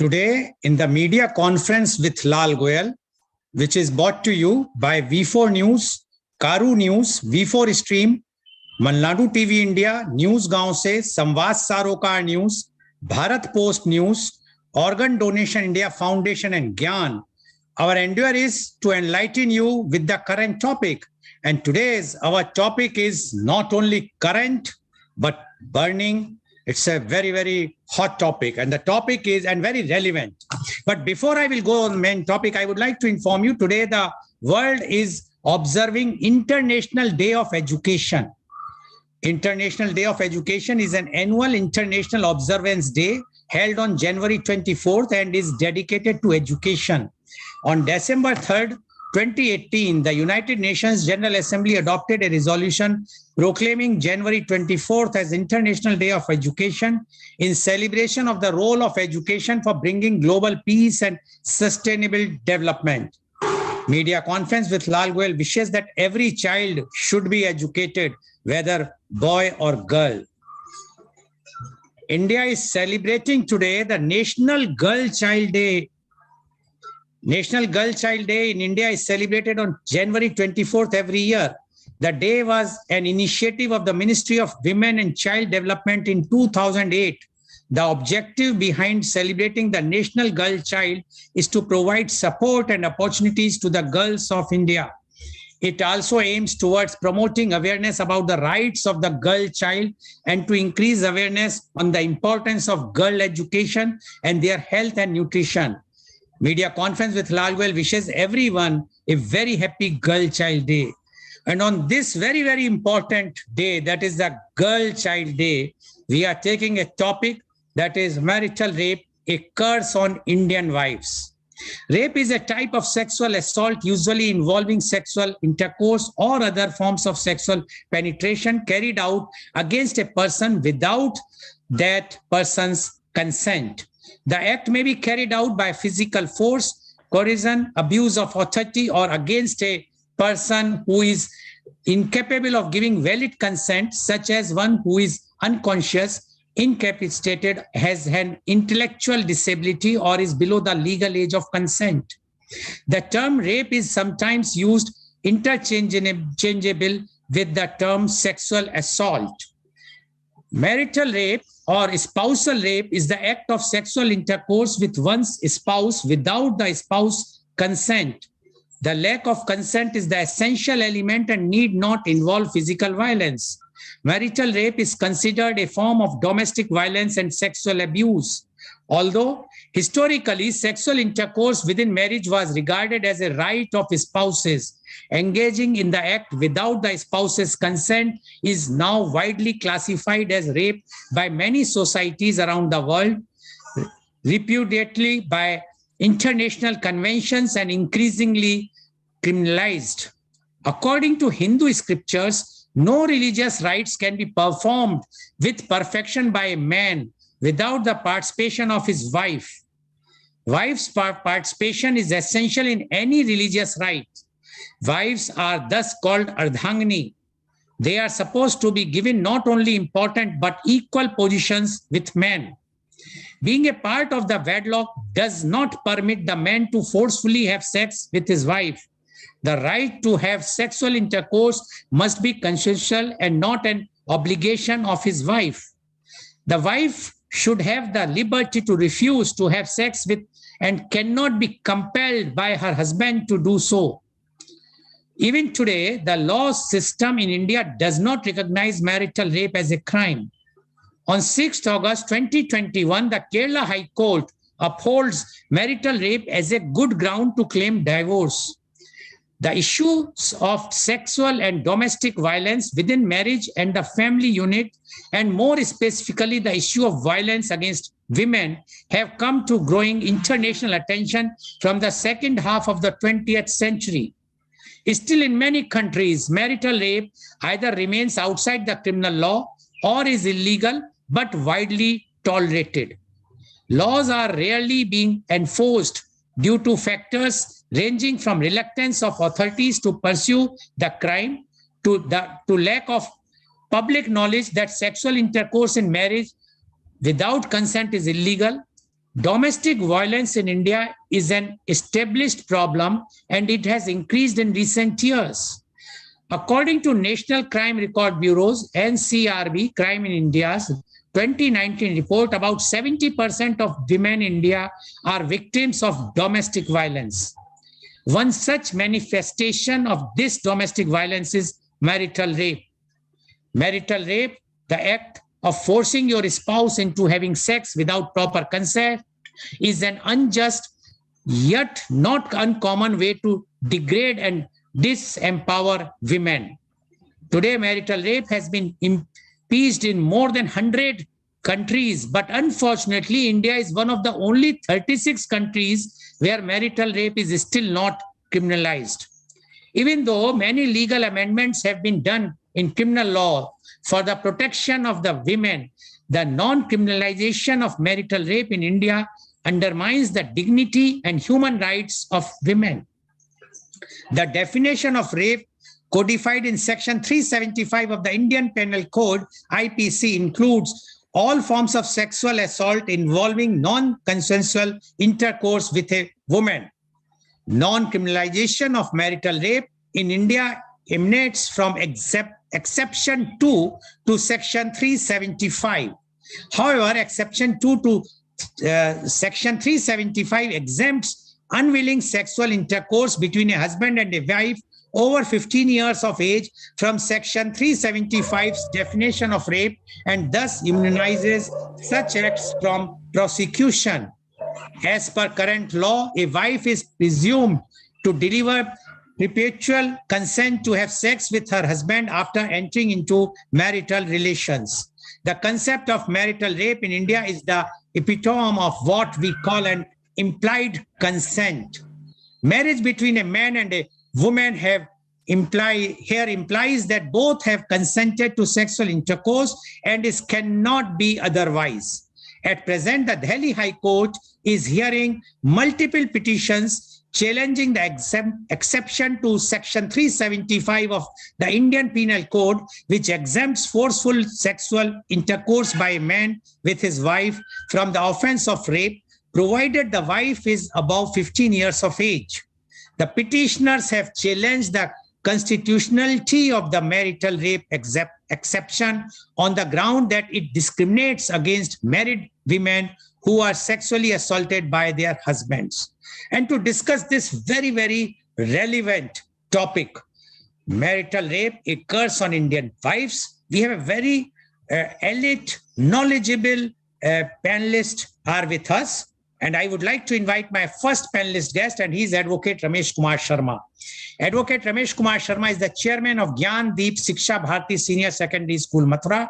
Today, in the media conference with Lal Goel, which is brought to you by V4NEWS, Karu News, V4 Stream, Malnadu TV India, News Gaon Se, Samvad Sarokar News, Bharat Post News, Organ Donation India Foundation and Gyan. Our endeavor is to enlighten you with the current topic. And today's our topic is not only current, but burning. It's a very, very hot topic. And the topic is and very relevant. But before I will go on the main topic, I would like to inform you today the world is observing International Day of Education. International Day of Education is an annual international observance day held on January 24th and is dedicated to education. On December 3rd, 2018, the United Nations General Assembly adopted a resolution proclaiming January 24th as International Day of Education in celebration of the role of education for bringing global peace and sustainable development. Media conference with Lal Goel wishes that every child should be educated, whether boy or girl. India is celebrating today the National Girl Child Day. National Girl Child Day in India is celebrated on January 24th every year. The day was an initiative of the Ministry of Women and Child Development in 2008. The objective behind celebrating the National Girl Child is to provide support and opportunities to the girls of India. It also aims towards promoting awareness about the rights of the girl child and to increase awareness on the importance of girl education and their health and nutrition. Media conference with Lal Goel wishes everyone a very happy Girl Child Day. And on this very, very important day, that is the Girl Child Day, we are taking a topic that is marital rape, a curse on Indian wives. Rape is a type of sexual assault usually involving sexual intercourse or other forms of sexual penetration carried out against a person without that person's consent. The act may be carried out by physical force, coercion, abuse of authority, or against a person who is incapable of giving valid consent, such as one who is unconscious, incapacitated, has an intellectual disability, or is below the legal age of consent. The term rape is sometimes used interchangeable with the term sexual assault. Marital rape or spousal rape is the act of sexual intercourse with one's spouse without the spouse's consent. The lack of consent is the essential element and need not involve physical violence. Marital rape is considered a form of domestic violence and sexual abuse. Although historically sexual intercourse within marriage was regarded as a right of spouses, engaging in the act without the spouse's consent is now widely classified as rape by many societies around the world, repudiately by international conventions and increasingly criminalized. According to Hindu scriptures, no religious rites can be performed with perfection by a man without the participation of his wife. Wife's participation is essential in any religious rite. Wives are thus called ardhangini. They are supposed to be given not only important but equal positions with men. Being a part of the wedlock does not permit the man to forcefully have sex with his wife. The right to have sexual intercourse must be consensual and not an obligation of his wife. The wife should have the liberty to refuse to have sex with and cannot be compelled by her husband to do so. Even today, the law system in India does not recognize marital rape as a crime. On 6th August 2021, the Kerala High Court upholds marital rape as a good ground to claim divorce. The issues of sexual and domestic violence within marriage and the family unit, and more specifically the issue of violence against women, have come to growing international attention from the second half of the 20th century. Still, in many countries, marital rape either remains outside the criminal law or is illegal but widely tolerated. Laws are rarely being enforced due to factors ranging from reluctance of authorities to pursue the crime to lack of public knowledge that sexual intercourse in marriage without consent is illegal, Domestic violence in India is an established problem and it has increased in recent years. According to National Crime Record Bureau's NCRB, Crime in India's 2019 report, about 70% of women in India are victims of domestic violence. One such manifestation of this domestic violence is marital rape. Marital rape, the act of forcing your spouse into having sex without proper consent, is an unjust yet not uncommon way to degrade and disempower women. Today, marital rape has been impeached in more than 100 countries, but unfortunately, India is one of the only 36 countries where marital rape is still not criminalized. Even though many legal amendments have been done in criminal law for the protection of the women, the non-criminalization of marital rape in India undermines the dignity and human rights of women. The definition of rape codified in Section 375 of the Indian Penal Code, IPC, includes all forms of sexual assault involving non-consensual intercourse with a woman. Non-criminalization of marital rape in India emanates from exception 2 to Section 375. However, exception 2 to Section 375 exempts unwilling sexual intercourse between a husband and a wife over 15 years of age from Section 375's definition of rape and thus immunizes such acts from prosecution. As per current law, a wife is presumed to deliver perpetual consent to have sex with her husband after entering into marital relations. The concept of marital rape in India is the epitome of what we call an implied consent. Marriage between a man and a woman implies that both have consented to sexual intercourse and it cannot be otherwise. At present, the Delhi High Court is hearing multiple petitions challenging the exception to Section 375 of the Indian Penal Code, which exempts forceful sexual intercourse by a man with his wife from the offense of rape, provided the wife is above 15 years of age. The petitioners have challenged the constitutionality of the marital rape exception on the ground that it discriminates against married women who are sexually assaulted by their husbands. And to discuss this very, very relevant topic, marital rape, a curse on Indian wives, we have a very elite, knowledgeable panelist are with us. And I would like to invite my first panelist guest, and he's Advocate Ramesh Kumar Sharma. Advocate Ramesh Kumar Sharma is the chairman of Gyan Deep Shiksha Bharati Senior Secondary School, Mathura.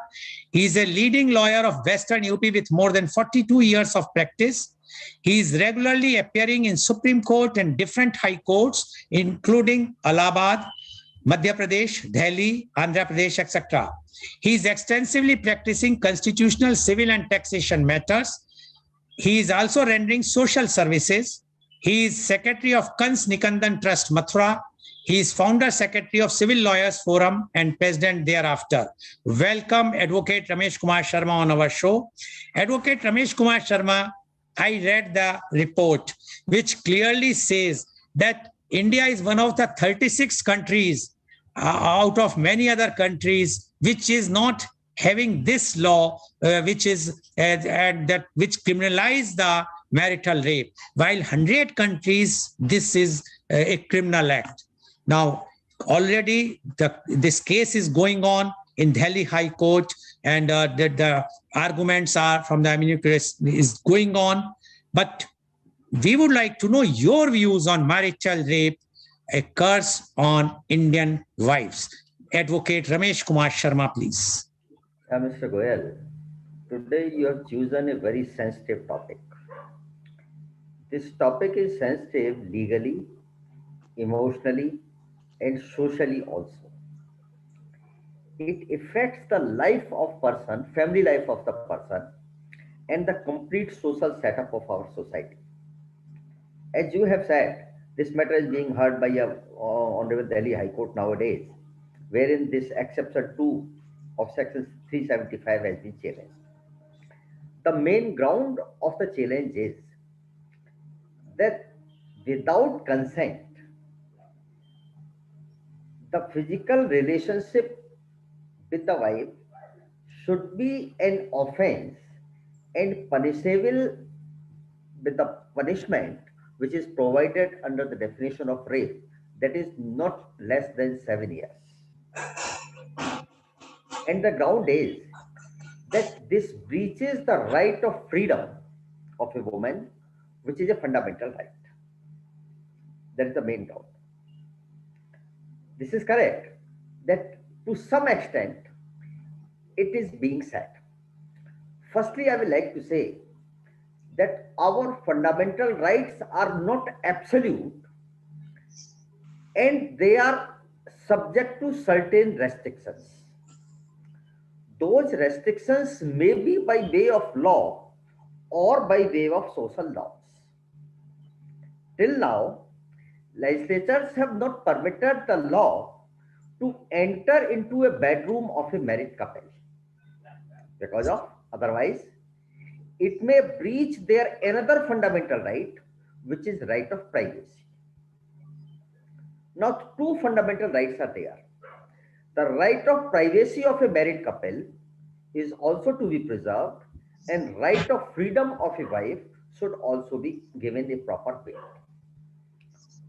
He is a leading lawyer of Western UP with more than 42 years of practice. He is regularly appearing in Supreme Court and different high courts, including Allahabad, Madhya Pradesh, Delhi, Andhra Pradesh, etc. He is extensively practicing constitutional, civil, and taxation matters. He is also rendering social services. He is secretary of Kans Nikandan Trust, Mathura. He is founder secretary of Civil Lawyers Forum and president thereafter. Welcome, Advocate Ramesh Kumar Sharma on our show. Advocate Ramesh Kumar Sharma, I read the report, which clearly says that India is one of the 36 countries out of many other countries which is not having this law, which criminalize the marital rape, while 100 countries, this is a criminal act. Now, already this case is going on in Delhi High Court, and the arguments are from the amicus is going on. But we would like to know your views on marital rape, a curse on Indian wives. Advocate Ramesh Kumar Sharma, please. Mr. Goel, today you have chosen a very sensitive topic. This topic is sensitive legally, emotionally, and socially also. It affects the life of person, family life of the person, and the complete social setup of our society. As you have said, this matter is being heard by Honorable Delhi High Court nowadays, wherein this exception 2 of Section 375 has been challenged. the main ground of the challenge is that without consent, the physical relationship with the wife should be an offense and punishable with the punishment which is provided under the definition of rape, that is not less than 7 years. And the ground is that this breaches the right of freedom of a woman, which is a fundamental right. That is the main ground. This is correct that to some extent it is being said. Firstly, I would like to say that our fundamental rights are not absolute and they are subject to certain restrictions. Those restrictions may be by way of law or by way of social norms. Till now, legislatures have not permitted the law to enter into a bedroom of a married couple because of otherwise it may breach their another fundamental right, which is right of privacy. Now, two fundamental rights are there. The right of privacy of a married couple is also to be preserved, and right of freedom of a wife should also be given a proper weight.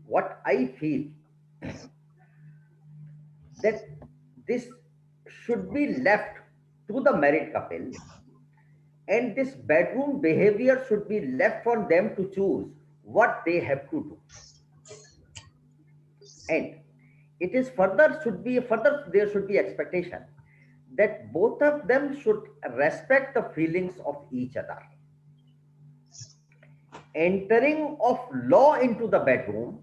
What I feel that this should be left to the married couple, and this bedroom behavior should be left for them to choose what they have to do. And it is further should be further there should be expectation that both of them should respect the feelings of each other. Entering of law into the bedroom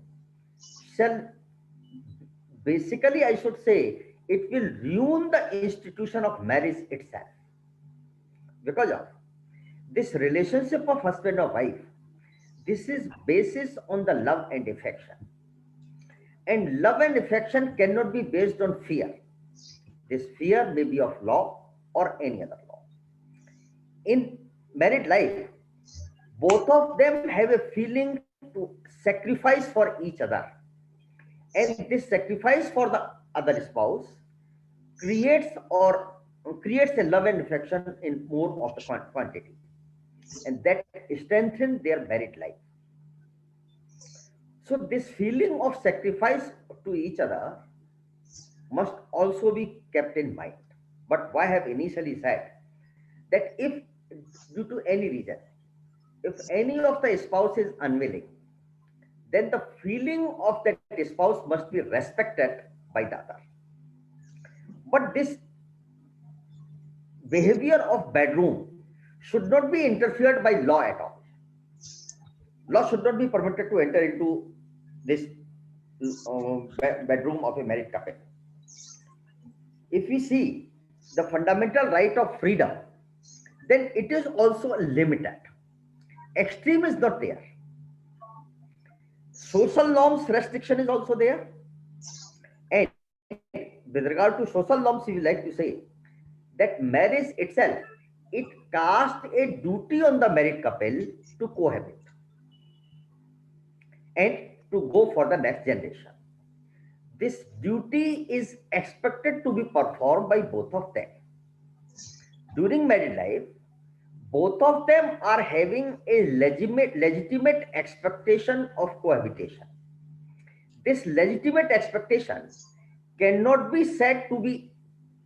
shall basically, I should say, it will ruin the institution of marriage itself. Because of this relationship of husband or wife, this is basis on the love and affection. And love and affection cannot be based on fear. This fear may be of law or any other law. In married life, both of them have a feeling to sacrifice for each other. And this sacrifice for the other spouse creates a love and affection in more of the quantity. And that strengthens their married life. So this feeling of sacrifice to each other must also be kept in mind. But why I have initially said that if due to any reason, if any of the spouse is unwilling, then the feeling of that spouse must be respected by the other. But this behavior of bedroom should not be interfered by law at all. Law should not be permitted to enter into this bedroom of a married couple. If we see the fundamental right of freedom, then it is also limited. Extreme is not there. Social norms restriction is also there. And with regard to social norms, we would like to say that marriage itself, it casts a duty on the married couple to cohabit and to go for the next generation. This duty is expected to be performed by both of them. During married life, both of them are having a legitimate expectation of cohabitation. This legitimate expectation cannot be said to be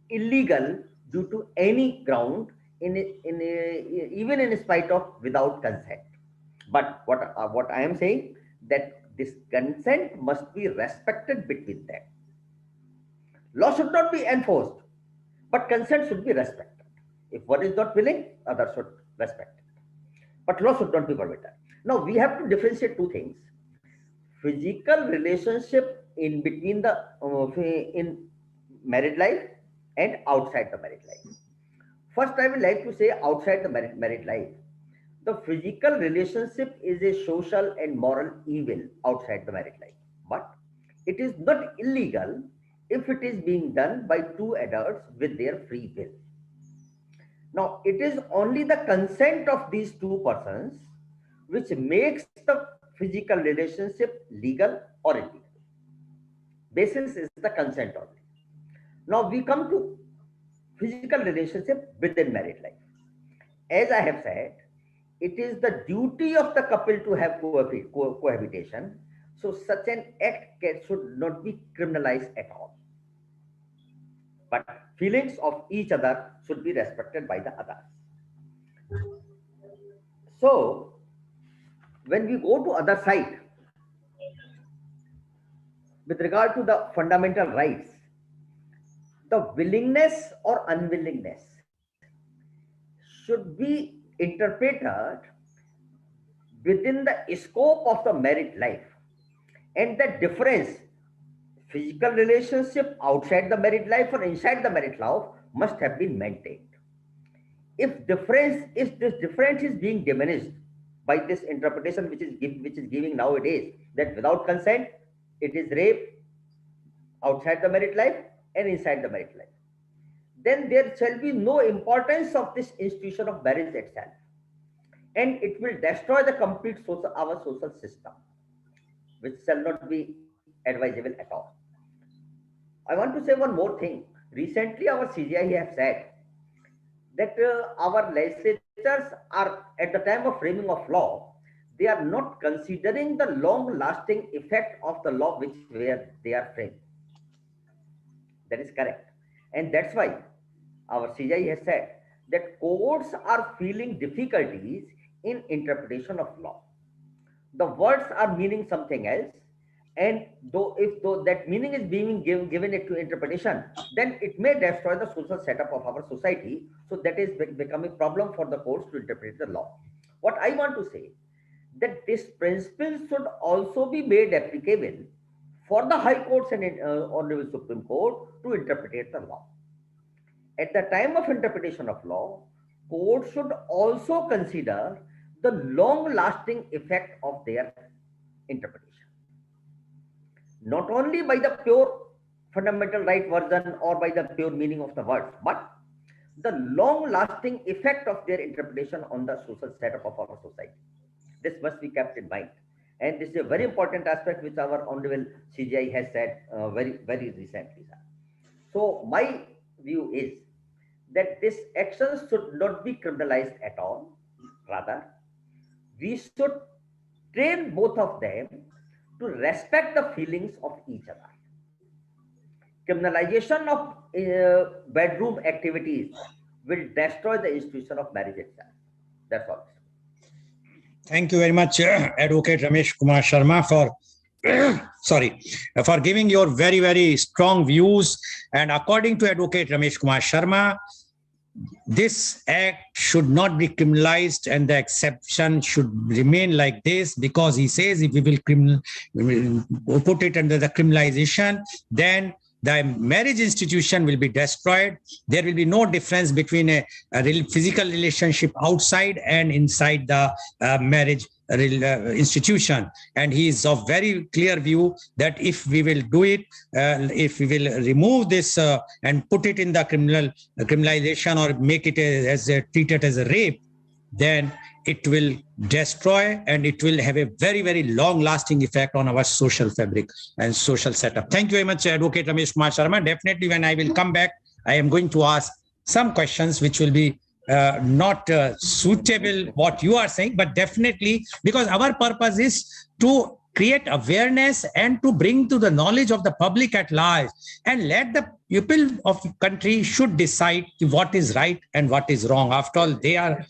illegal due to any ground, even in spite of without consent. But what I am saying that this consent must be respected between them. Law should not be enforced, but consent should be respected. If one is not willing, other should respect it. But law should not be permitted. Now we have to differentiate two things: physical relationship in between the in married life and outside the married life. First, I would like to say outside the married life, the physical relationship is a social and moral evil outside the married life. But it is not illegal if it is being done by two adults with their free will. Now, it is only the consent of these two persons which makes the physical relationship legal or illegal. Basis is the consent only. Now, we come to physical relationship within married life. As I have said, it is the duty of the couple to have cohabitation. So such an act should not be criminalized at all. But feelings of each other should be respected by the others. So when we go to other side, with regard to the fundamental rights, the willingness or unwillingness should be interpreted within the scope of the married life, and the difference, physical relationship outside the married life or inside the married life, must have been maintained. If this difference is being diminished by this interpretation which is giving nowadays, that without consent it is rape outside the married life and inside the married life, then there shall be no importance of this institution of marriage itself, and it will destroy the complete our social system, which shall not be advisable at all. I want to say one more thing. Recently, our CGI have said that our legislators are, at the time of framing of law, they are not considering the long-lasting effect of the law which where they are framed. That is correct. And that's why our CGI has said that courts are feeling difficulties in interpretation of law. The words are meaning something else, and though that meaning is being given it to interpretation, then it may destroy the social setup of our society. So that is becoming a problem for the courts to interpret the law. What I want to say, that this principle should also be made applicable for the high courts and honorable Supreme Court to interpret the law. At the time of interpretation of law, courts should also consider the long-lasting effect of their interpretation. Not only by the pure fundamental right version or by the pure meaning of the words, but the long-lasting effect of their interpretation on the social setup of our society. This must be kept in mind. And this is a very important aspect which our Honorable CGI has said very recently. So my view is that this action should not be criminalized at all. Rather, we should train both of them to respect the feelings of each other. Criminalization of bedroom activities will destroy the institution of marriage itself. That's all. Thank you very much, Advocate Ramesh Kumar Sharma, for for giving your very strong views. And according to Advocate Ramesh Kumar Sharma, this act should not be criminalized and the exception should remain like this, because he says if we will put it under the criminalization, then the marriage institution will be destroyed. There will be no difference between a physical relationship outside and inside the marriage institution. And he is of very clear view that if we will do it, if we will remove this and put it in the criminalization or make it treated as a rape, then it will destroy and it will have a very long lasting effect on our social fabric and social setup. Thank you very much, Advocate Ramesh Kumar Sharma. Definitely when I will come back, I am going to ask some questions which will be not suitable what you are saying, but definitely because our purpose is to create awareness and to bring to the knowledge of the public at large, and let the people of the country should decide what is right and what is wrong. After all, they are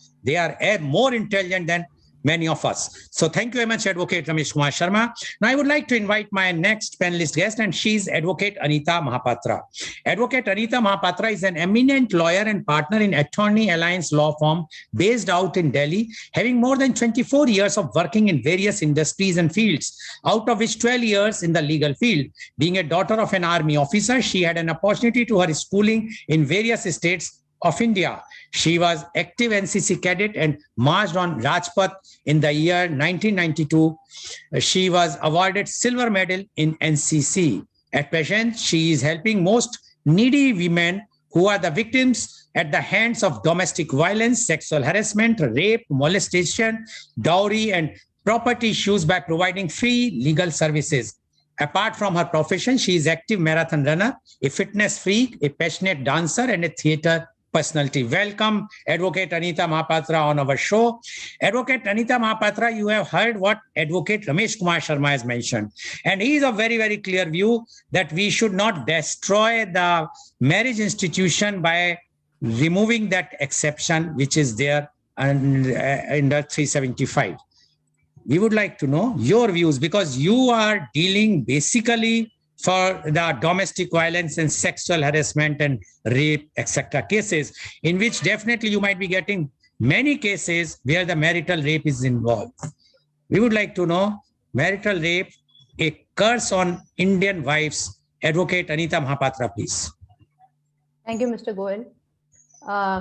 more intelligent than many of us. So thank you very much, Advocate Ramesh Kumar Sharma. Now I would like to invite my next panelist guest, and she is Advocate Anita Mahapatra. Advocate Anita Mahapatra is an eminent lawyer and partner in Attorney Alliance law firm based out in Delhi, having more than 24 years of working in various industries and fields, out of which 12 years in the legal field. Being a daughter of an army officer, she had an opportunity to her schooling in various states of India. She was active NCC cadet and marched on Rajpath in the year 1992. She was awarded silver medal in NCC. At present, she is helping most needy women who are the victims at the hands of domestic violence, sexual harassment, rape, molestation, dowry, and property issues by providing free legal services. Apart from her profession, she is active marathon runner, a fitness freak, a passionate dancer, and a theater personality. Welcome, Advocate Anita Mahapatra on our show. Advocate Anita Mahapatra, you have heard what Advocate Ramesh Kumar Sharma has mentioned. And he is a very, very clear view that we should not destroy the marriage institution by removing that exception which is there under 375. We would like to know your views, because you are dealing basically for the domestic violence and sexual harassment and rape, etc. cases, in which definitely you might be getting many cases where the marital rape is involved. We would like to know marital rape, a curse on Indian wives. Advocate Anita Mahapatra, please. Thank you, Mr. Goel.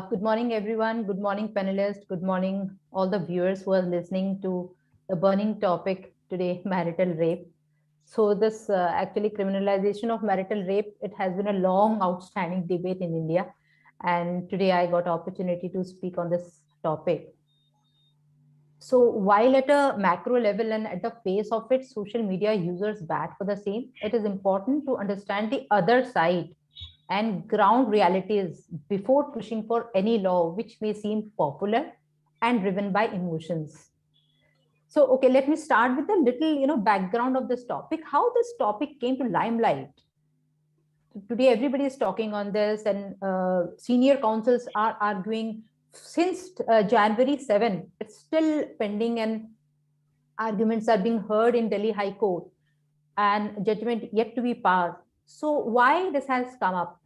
Good morning, everyone. Good morning, panelists. Good morning, all the viewers who are listening to the burning topic today, marital rape. So this actually criminalization of marital rape, it has been a long outstanding debate in India. And today I got opportunity to speak on this topic. So while at a macro level and at the face of it, social media users bat for the same, it is important to understand the other side and ground realities before pushing for any law which may seem popular and driven by emotions. So, okay, let me start with a little, background of this topic, how this topic came to limelight. Today, everybody is talking on this, and senior counsels are arguing since January 7. It's still pending, and arguments are being heard in Delhi High Court, and judgment yet to be passed. So, why this has come up?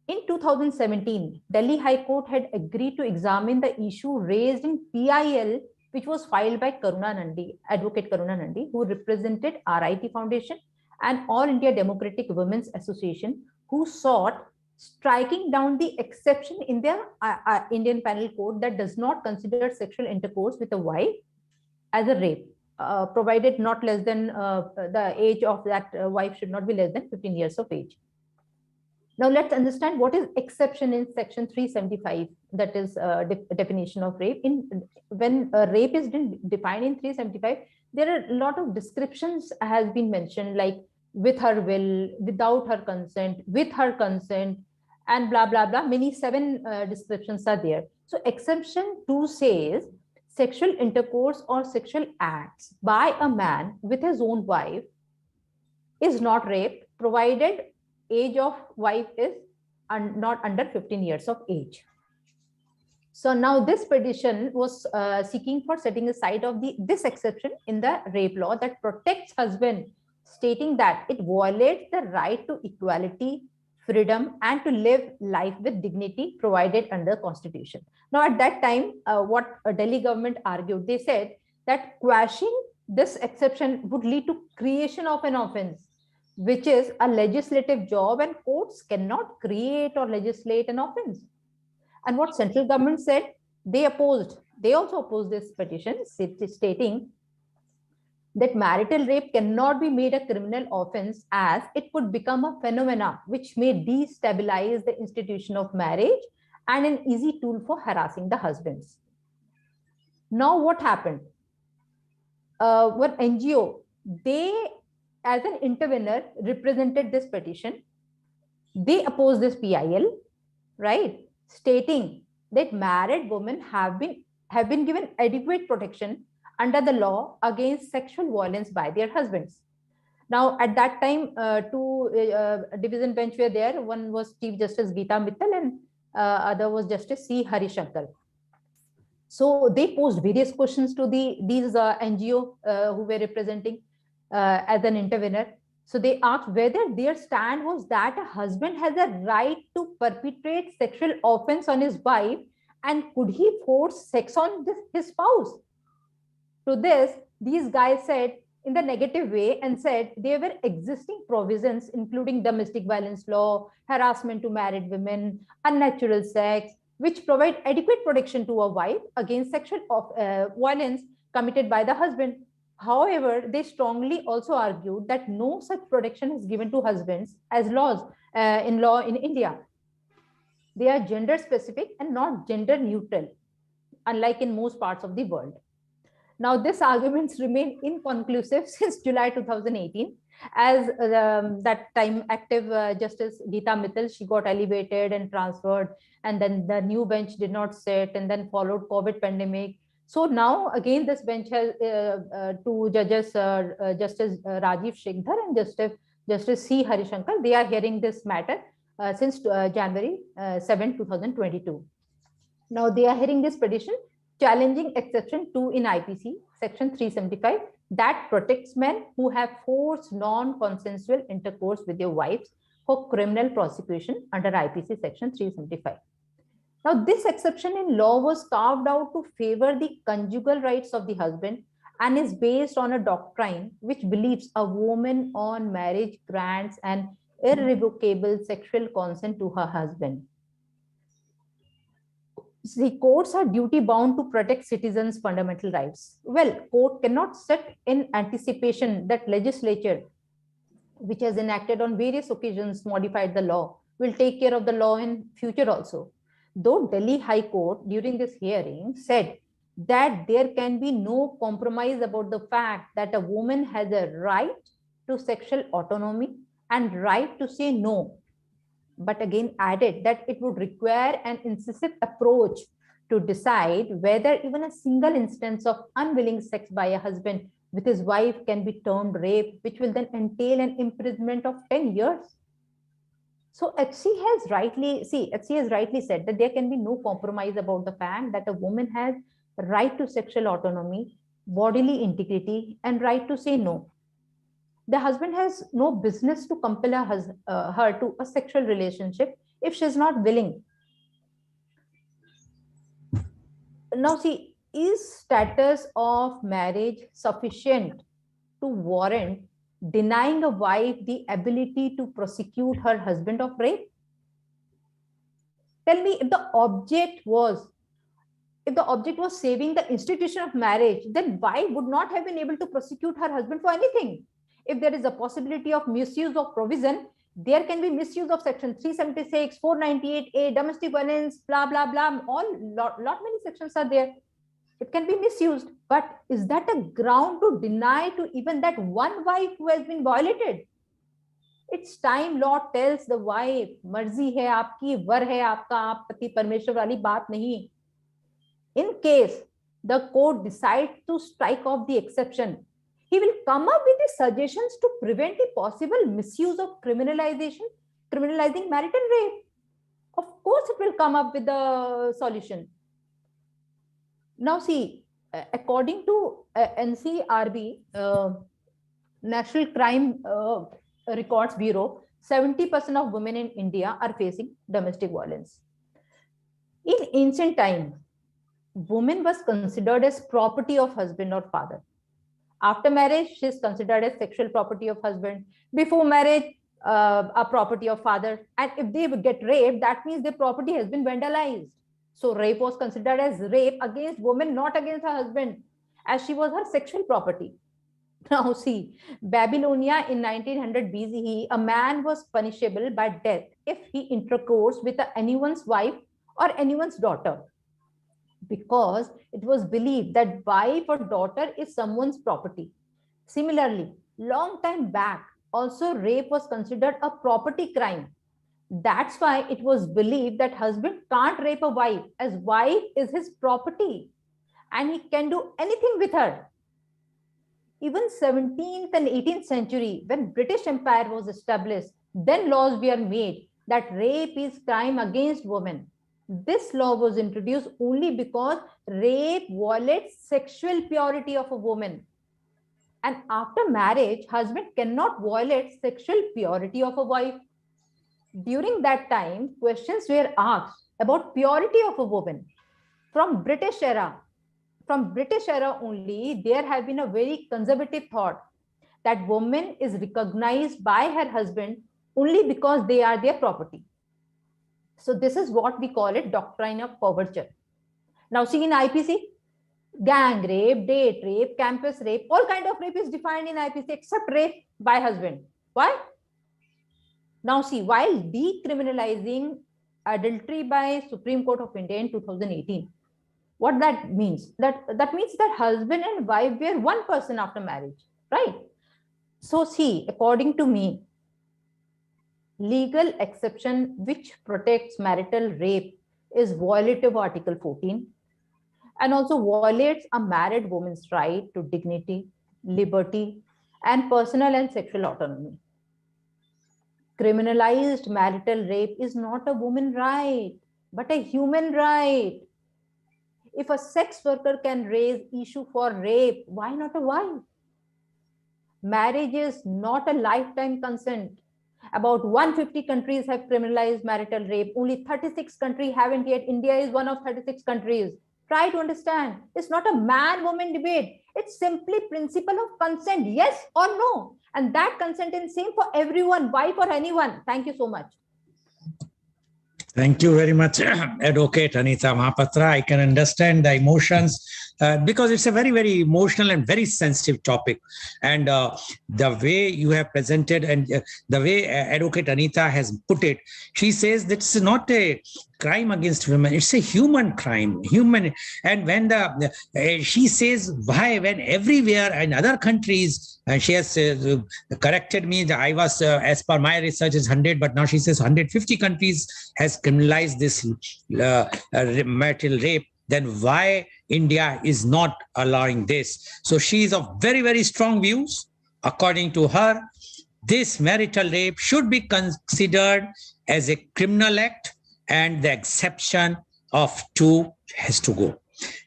In 2017, Delhi High Court had agreed to examine the issue raised in PIL, which was filed by Karuna Nandi, Advocate Karuna Nandi, who represented RIT Foundation and All India Democratic Women's Association, who sought striking down the exception in their Indian Penal Code that does not consider sexual intercourse with a wife as a rape, provided not less than the age of that wife should not be less than 15 years of age. Now let's understand what is exception in section 375, that is definition of rape. When rape is defined in 375, there are a lot of descriptions has been mentioned, like with her will, without her consent, with her consent, and blah, blah, blah. Many 7 descriptions are there. So exception 2 says sexual intercourse or sexual acts by a man with his own wife is not rape, provided age of wife is not under 15 years of age. So now this petition was seeking for setting aside of this exception in the rape law that protects husband, stating that it violates the right to equality, freedom, and to live life with dignity provided under Constitution. Now at that time, what Delhi government argued, they said that quashing this exception would lead to creation of an offense, which is a legislative job, and courts cannot create or legislate an offense. And what central government said, they also opposed this petition, stating that marital rape cannot be made a criminal offense as it could become a phenomena which may destabilize the institution of marriage and an easy tool for harassing the husbands. Now what happened? One NGO, they as an intervener represented this petition. They opposed this PIL, right? Stating that married women have been given adequate protection under the law against sexual violence by their husbands. Now, at that time, 2 division bench were there. One was Chief Justice Geeta Mittal and other was Justice C. Harishankar. So they posed various questions to these NGO who were representing as an intervener. So they asked whether their stand was that a husband has a right to perpetrate sexual offense on his wife, and could he force sex on his spouse? To this, these guys said in the negative way and said there were existing provisions, including domestic violence law, harassment to married women, unnatural sex, which provide adequate protection to a wife against sexual violence committed by the husband. However, they strongly also argued that no such protection is given to husbands as laws in India. They are gender specific and not gender neutral, unlike in most parts of the world. Now, these arguments remain inconclusive since July 2018, as that time active Justice Geeta Mittal, she got elevated and transferred, and then the new bench did not sit, and then followed COVID pandemic. So now again, this bench has two judges, Justice Rajiv Shekdhar and Justice C. Harishankar. They are hearing this matter since January 7, 2022. Now they are hearing this petition challenging exception 2 in IPC, section 375, that protects men who have forced non-consensual intercourse with their wives for criminal prosecution under IPC section 375. Now, this exception in law was carved out to favor the conjugal rights of the husband and is based on a doctrine which believes a woman on marriage grants an irrevocable sexual consent to her husband. The courts are duty bound to protect citizens' fundamental rights. Well, court cannot sit in anticipation that legislature, which has enacted on various occasions modified the law, will take care of the law in future also. Though Delhi High Court during this hearing said that there can be no compromise about the fact that a woman has a right to sexual autonomy and right to say no, but again added that it would require an incisive approach to decide whether even a single instance of unwilling sex by a husband with his wife can be termed rape, which will then entail an imprisonment of 10 years. So HC has rightly said that there can be no compromise about the fact that a woman has right to sexual autonomy, bodily integrity, and right to say no. The husband has no business to compel her to a sexual relationship if she's not willing. Now see, is status of marriage sufficient to warrant denying a wife the ability to prosecute her husband of rape? Tell me, if the object was saving the institution of marriage, then wife would not have been able to prosecute her husband for anything. If there is a possibility of misuse of provision, there can be misuse of section 376, 498A, domestic violence, blah, blah, blah. Lot many sections are there. It can be misused. But is that a ground to deny to even that one wife who has been violated? It's time law tells the wife, marzi hai aapki, var hai aapka, aap pati parmeshwar wali baat nahi. In case the court decides to strike off the exception, he will come up with the suggestions to prevent the possible misuse of criminalizing marital rape. Of course, it will come up with the solution. Now, see, according to NCRB, National Crime Records Bureau, 70% of women in India are facing domestic violence. In ancient times, woman was considered as property of husband or father. After marriage, she is considered as sexual property of husband. Before marriage, a property of father. And if they get raped, that means their property has been vandalized. So rape was considered as rape against woman, not against her husband, as she was her sexual property. Now see, Babylonia in 1900 BCE, a man was punishable by death if he intercourse with anyone's wife or anyone's daughter, because it was believed that wife or daughter is someone's property. Similarly, long time back, also rape was considered a property crime. That's why it was believed that husband can't rape a wife, as wife is his property and he can do anything with her. Even 17th and 18th century, when British Empire was established, then laws were made that rape is crime against women. This law was introduced only because rape violates sexual purity of a woman. And after marriage, husband cannot violate sexual purity of a wife. During that time, questions were asked about purity of a woman. From British era only, there have been a very conservative thought that woman is recognized by her husband only because they are their property. So this is what we call it doctrine of coverture. Now see, in IPC, gang rape, date rape, campus rape, all kind of rape is defined in IPC except rape by husband. Why? Now see, while decriminalizing adultery by Supreme Court of India in 2018. What that means? That means that husband and wife were one person after marriage, right? So see, according to me, legal exception which protects marital rape is violative of Article 14 and also violates a married woman's right to dignity, liberty, and personal and sexual autonomy. Criminalized marital rape is not a woman's right, but a human right. If a sex worker can raise issue for rape, why not a wife? Marriage is not a lifetime consent. About 150 countries have criminalized marital rape. Only 36 countries haven't yet. India is one of 36 countries. Try to understand. It's not a man-woman debate. It's simply principle of consent, yes or no. And that consent is same for everyone, wife or anyone. Thank you so much. Thank you very much, Advocate Anita Mahapatra. I can understand the emotions because it's a very, very emotional and very sensitive topic. And the way you have presented and the way Advocate Anita has put it, she says that it's not a crime against women, it's a human crime, human. And when she says why, when everywhere in other countries, and she has corrected me that I was, as per my research, is 100, but now she says 150 countries has criminalized this marital rape, then why India is not allowing this? So she is of very, very strong views. According to her, this marital rape should be considered as a criminal act and the exception of 2 has to go.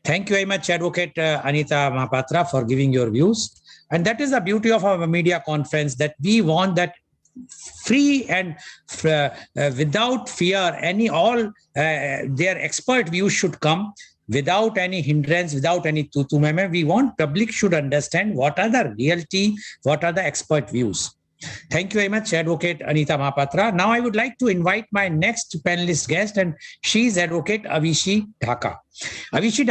Thank you very much, Advocate Anita Mahapatra, for giving your views. And that is the beauty of our media conference, that we want that free and without fear, their expert views should come without any hindrance, without any tutu meme. We want public should understand what are the reality, what are the expert views. Thank you very much, Advocate Anita Mahapatra. Now I would like to invite my next panelist guest, and she is Advocate Avishi Dhaka. Advocate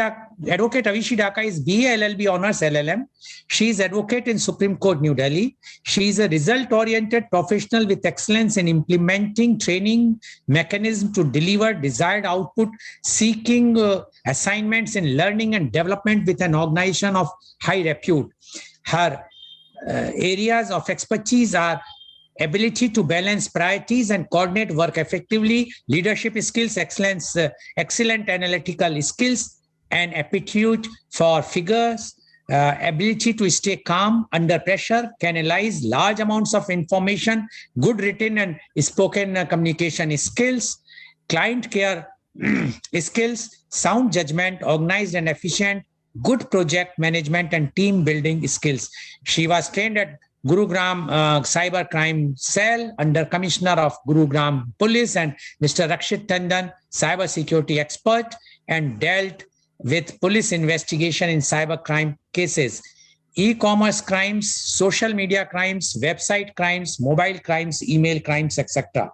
Avishi Dhaka is BA LLB Honors LLM. She is advocate in Supreme Court, New Delhi. She is a result-oriented professional with excellence in implementing training mechanism to deliver desired output, seeking assignments in learning and development with an organization of high repute. Her areas of expertise are ability to balance priorities and coordinate work effectively, leadership skills, excellent analytical skills, and aptitude for figures, ability to stay calm under pressure, can analyze large amounts of information, good written and spoken communication skills, client care skills, sound judgment, organized and efficient, good project management and team building skills. She was trained at Gurugram Cyber Crime Cell under Commissioner of Gurugram Police and Mr. Rakshit Tandon, cyber security expert, and dealt with police investigation in cyber crime cases, e-commerce crimes, social media crimes, website crimes, mobile crimes, email crimes, etc.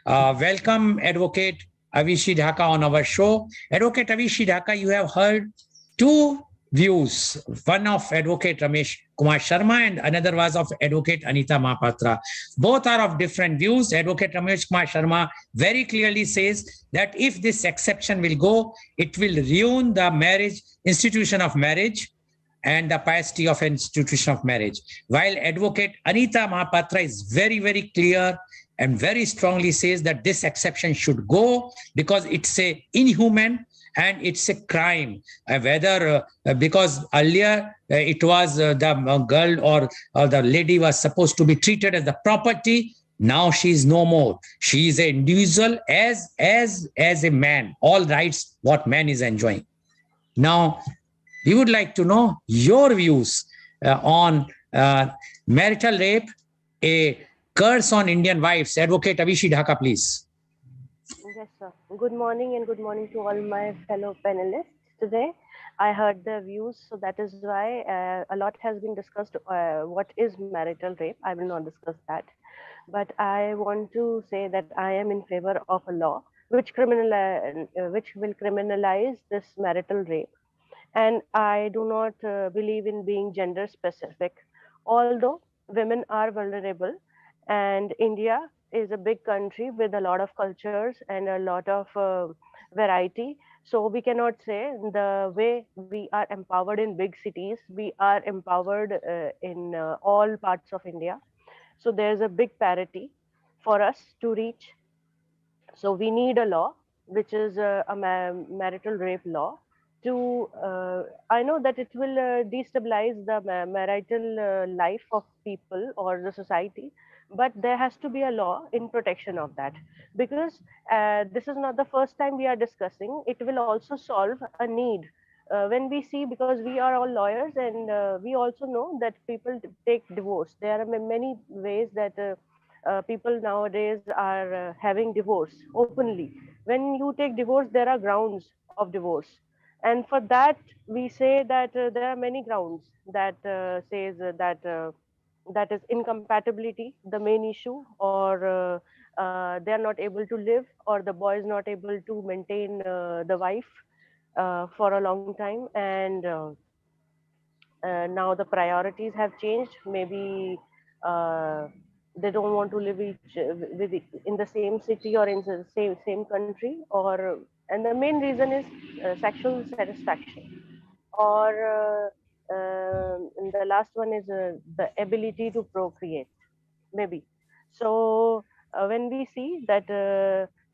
Welcome, Advocate Avishi Dhaka, on our show. Advocate Avishi Dhaka, you have heard 2 views, one of Advocate Ramesh Kumar Sharma and another was of Advocate Anita Mahapatra. Both are of different views. Advocate Ramesh Kumar Sharma very clearly says that if this exception will go, it will ruin the marriage, institution of marriage and the piety of institution of marriage. While Advocate Anita Mahapatra is very, very clear and very strongly says that this exception should go because it's a inhuman and it's a crime, because earlier it was the girl or the lady was supposed to be treated as the property. Now she is no more. She is an individual as a man, all rights what man is enjoying. Now, we would like to know your views on marital rape, a curse on Indian wives. Advocate Avishi Dhaka, please. Yes, sir. Good morning and good morning to all my fellow panelists today. I heard their views, so that is why a lot has been discussed. What is marital rape? I will not discuss that. But I want to say that I am in favor of a law which will criminalize this marital rape. And I do not believe in being gender specific. Although women are vulnerable and India is a big country with a lot of cultures and a lot of variety. So we cannot say the way we are empowered in big cities, we are empowered in all parts of India. So there's a big parity for us to reach. So we need a law, which is a marital rape law. To I know that it will destabilize the marital life of people or the society, but there has to be a law in protection of that, because this is not the first time we are discussing. It will also solve a need. When we see, because we are all lawyers, and we also know that people take divorce. There are many ways that people nowadays are having divorce openly. When you take divorce, there are grounds of divorce, and for that we say that there are many grounds that says that is incompatibility the main issue, or they are not able to live, or the boy is not able to maintain the wife for a long time, and now the priorities have changed. Maybe uh, they don't want to live in the same city or in the same country, or and the main reason is sexual satisfaction, or and the last one is the ability to procreate, maybe. So when we see that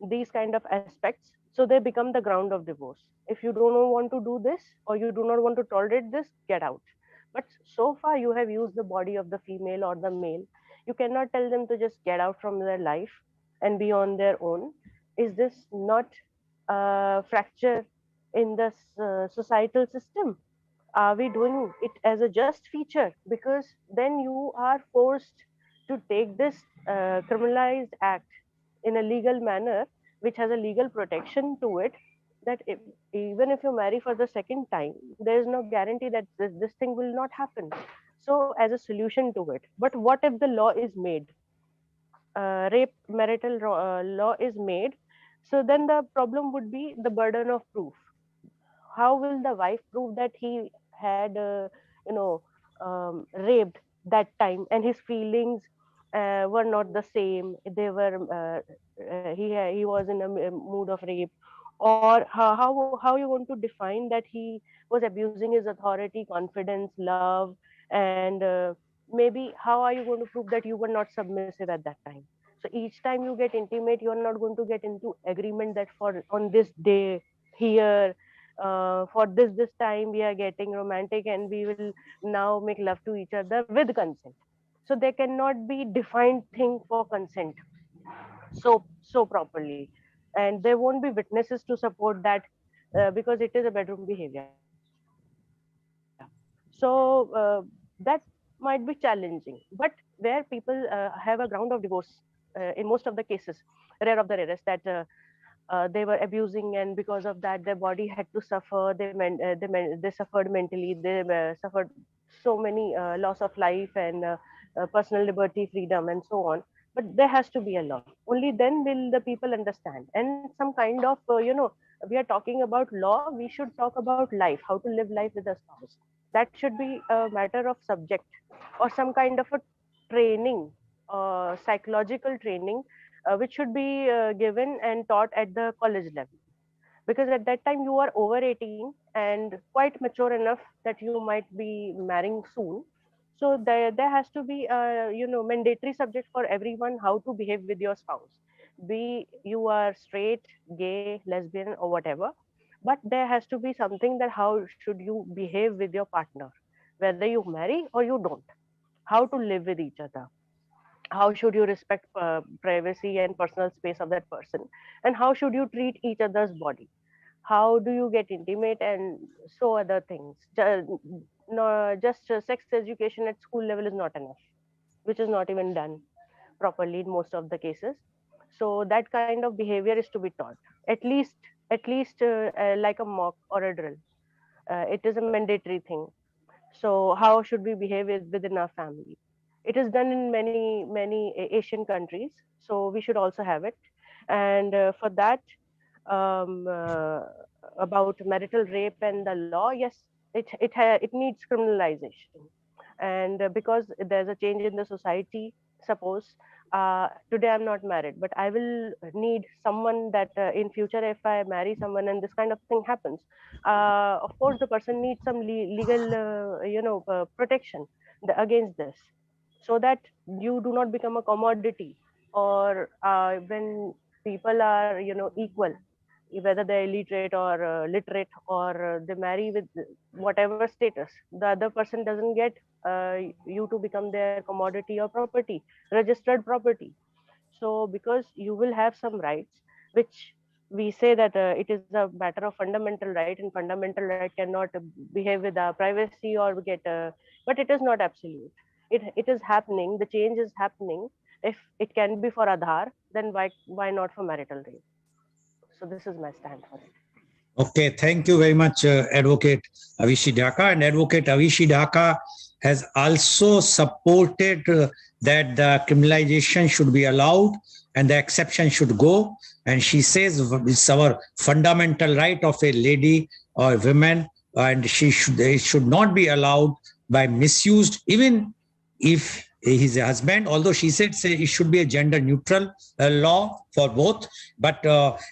these kind of aspects, so they become the ground of divorce. If you don't want to do this, or you do not want to tolerate this, get out. But so far you have used the body of the female or the male, you cannot tell them to just get out from their life and be on their own. Is this not a fracture in the societal system? Are we doing it as a just feature? Because then you are forced to take this criminalized act in a legal manner, which has a legal protection to it, that if, even if you marry for the second time, there is no guarantee that this thing will not happen. So as a solution to it, but what if the law is made, rape marital law is made, so then the problem would be the burden of proof. How will the wife prove that he had you know raped that time, and his feelings were not the same? They were he was in a mood of rape, or how you want to define that he was abusing his authority, confidence, love, and maybe how are you going to prove that you were not submissive at that time? So each time you get intimate, you are not going to get into agreement that for on this day here, for this time we are getting romantic and we will now make love to each other with consent. So there cannot be defined thing for consent so properly, and there won't be witnesses to support that, because it is a bedroom behavior. So that might be challenging, but where people have a ground of divorce, in most of the cases, rare of the rarest, that they were abusing, and because of that their body had to suffer. They suffered mentally, they suffered so many loss of life, and personal liberty, freedom, and so on. But there has to be a law. Only then will the people understand, and some kind of we are talking about law, we should talk about life, how to live life with a spouse. That should be a matter of subject, or some kind of a training, psychological training, which should be given and taught at the college level, because at that time you are over 18 and quite mature enough that you might be marrying soon. So there has to be a mandatory subject for everyone, how to behave with your spouse, be you are straight, gay, lesbian, or whatever. But there has to be something that how should you behave with your partner, whether you marry or you don't, how to live with each other, how should you respect privacy and personal space of that person, and how should you treat each other's body, how do you get intimate, and so other things. No, just sex education at school level is not enough, which is not even done properly in most of the cases. So that kind of behavior is to be taught, at least like a mock or a drill. It is a mandatory thing. So how should we behave within our family? It is done in many Asian countries, so we should also have it. And for that, about marital rape and the law, yes, it needs criminalization. And because there's a change in the society, suppose today I'm not married, but I will need someone that in future, if I marry someone and this kind of thing happens, of course the person needs some legal protection against this, so that you do not become a commodity, or when people are equal, whether they're illiterate or literate, or they marry with whatever status, the other person doesn't get you to become their commodity or property, registered property. So because you will have some rights, which we say that it is a matter of fundamental right, and fundamental right cannot behave with privacy or get but it is not absolute. It is happening, the change is happening. If it can be for Aadhaar, then why not for marital rape? So this is my stand for it. Okay, thank you very much, Advocate Avishi Dhaka. And Advocate Avishi Dhaka has also supported that the criminalization should be allowed and the exception should go. And she says it's our fundamental right of a lady or woman, and it should not be allowed by misused, even if he's a husband, although she said it should be a gender neutral law for both, but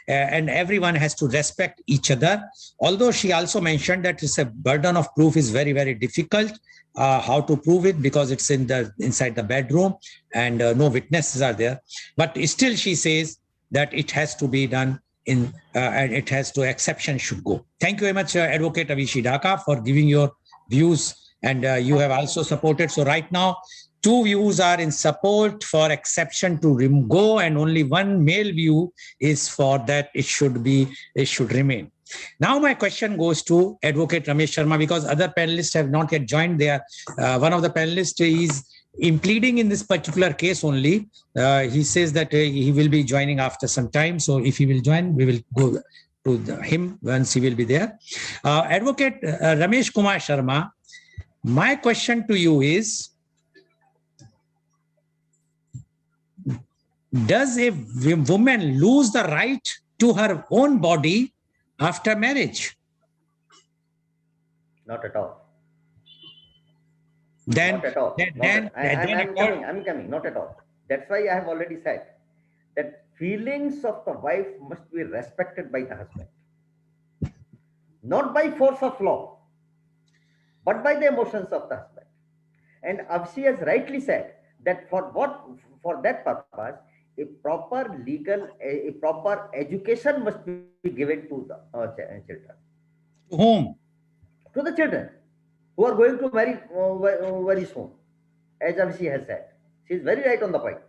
and everyone has to respect each other. Although she also mentioned that it's a burden of proof is very, very difficult, how to prove it, because it's inside the bedroom and no witnesses are there. But still she says that it has to be done and it has to, exception should go. Thank you very much, Advocate Avishi Dhaka, for giving your views, and you have also supported. So right now, 2 views are in support for exception to go, and only 1 male view is for that it should remain. Now my question goes to Advocate Ramesh Sharma, because other panelists have not yet joined. They are one of the panelists is pleading in this particular case only. He says that he will be joining after some time. So if he will join, we will go to him once he will be there. Advocate Ramesh Kumar Sharma, my question to you is, does a woman lose the right to her own body after marriage? Not at all. Then, not at all. I'm coming. Not at all. That's why I have already said that feelings of the wife must be respected by the husband, not by force of law, but by the emotions of the husband. And Avsi has rightly said that for that purpose, a proper education must be given to the children. To whom? To the children who are going to marry very soon, as Avsi has said. She is very right on the point.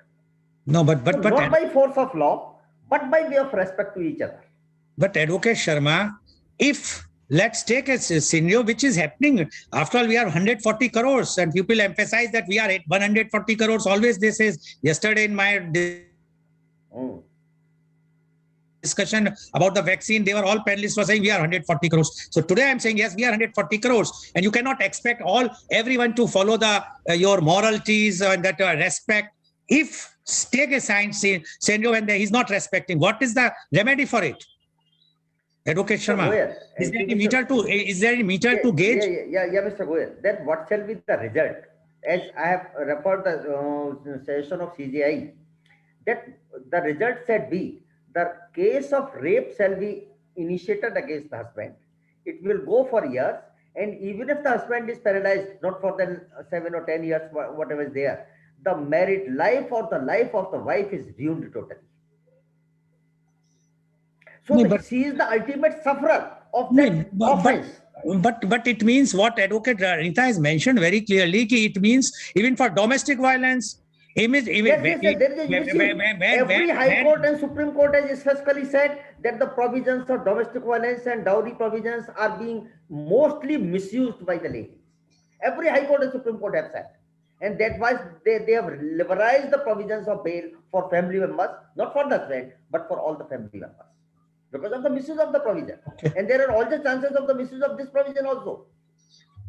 No, but not by force of law, but by way of respect to each other. But Advocate Sharma, if let's take a scenario which is happening. After all, we are 140 crores, and people emphasize that we are 140 crores. Always they say, yesterday in my discussion about the vaccine, they were all panelists were saying we are 140 crores. So today I'm saying, yes, we are 140 crores. And you cannot expect everyone to follow your moralities and that respect. If take a scenario when he's not respecting, what is the remedy for it? Advocate Sharma, is there any meter to gauge? Yeah, Mr. Goel. Then what shall be the result? As I have referred the session of CGI, that the result said be the case of rape shall be initiated against the husband. It will go for years, and even if the husband is paralyzed, not for the 7 or 10 years, whatever is there, the married life or the life of the wife is ruined totally. So she is the ultimate sufferer of that offense. But it means what Advocate Rita has mentioned very clearly, it means even for domestic violence, every High Court and Supreme Court has specifically said that the provisions of domestic violence and dowry provisions are being mostly misused by the ladies. Every High Court and Supreme Court have said. And that was they have liberalized the provisions of bail for family members, not for the husband, but for all the family members, because of the misuse of the provision. Okay. And there are all the chances of the misuse of this provision also.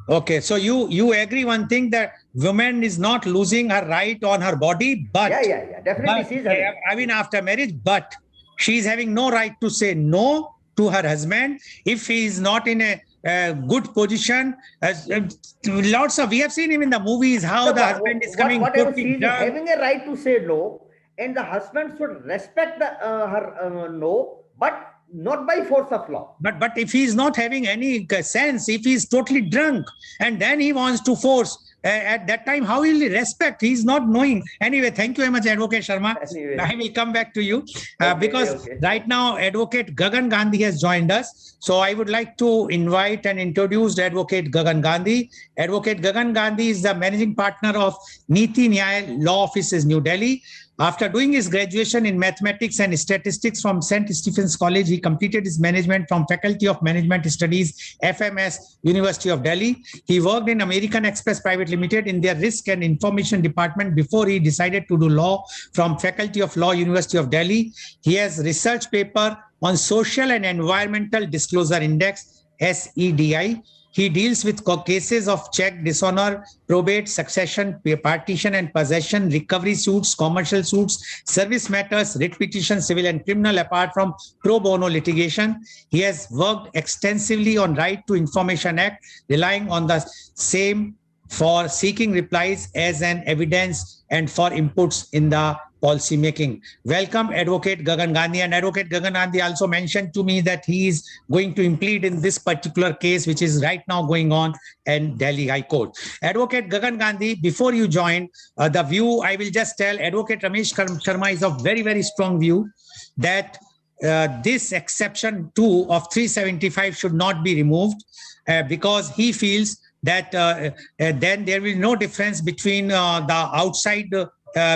Okay, so you agree one thing, that woman is not losing her right on her body, but definitely she is having. I mean, after marriage, but she is having no right to say no to her husband if he is not in a good position. We have seen him in the movies, how the husband is coming whatever totally she is drunk. having a right to say no, and the husband should respect her no, but not by force of law. But if he's not having any sense, if he's totally drunk and then he wants to force, at that time, how will he respect? He's not knowing. Anyway, thank you very much, Advocate Sharma. Anyway. I will come back to you because Okay. right now Advocate Gagan Gandhi has joined us. So I would like to invite and introduce Advocate Gagan Gandhi. Advocate Gagan Gandhi is the managing partner of Niti Nyaya Law Offices, New Delhi. After doing his graduation in mathematics and statistics from St. Stephen's College, he completed his management from Faculty of Management Studies, FMS, University of Delhi. He worked in American Express Private Limited in their Risk and Information Department before he decided to do law from Faculty of Law, University of Delhi. He has research paper on Social and Environmental Disclosure Index, SEDI. He deals with cases of check, dishonor, probate, succession, partition and possession, recovery suits, commercial suits, service matters, writ petition, civil and criminal, apart from pro bono litigation. He has worked extensively on Right to Information Act, relying on the same for seeking replies as an evidence and for inputs in the policy making. Welcome, Advocate Gagan Gandhi. And Advocate Gagan Gandhi also mentioned to me that he is going to plead in this particular case, which is right now going on in Delhi High Court. Advocate Gagan Gandhi, before you join the view, I will just tell Advocate Ramesh Sharma is of very, very strong view that this exception 2 of 375 should not be removed because he feels that then there will be no difference between the outside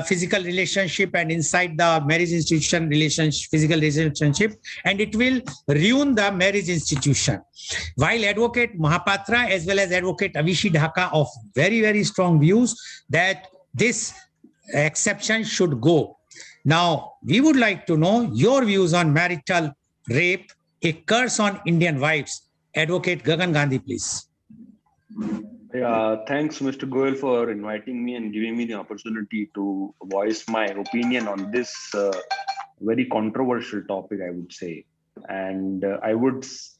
physical relationship and inside the marriage institution physical relationship, and it will ruin the marriage institution. While Advocate Mahapatra as well as Advocate Avishi Dhaka of very, very strong views that this exception should go. Now, we would like to know your views on marital rape, a curse on Indian wives. Advocate Gagan Gandhi, please. Yeah, thanks, Mr. Goel, for inviting me and giving me the opportunity to voice my opinion on this very controversial topic, I would say. And I was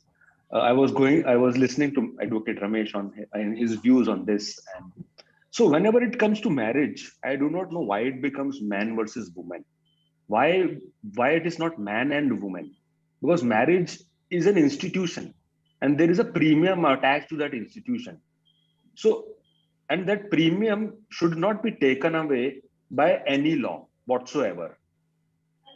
listening to Advocate Ramesh on his views on this. And so whenever it comes to marriage, I do not know why it becomes man versus woman. Why it is not man and woman? Because marriage is an institution and there is a premium attached to that institution. So, and that premium should not be taken away by any law whatsoever.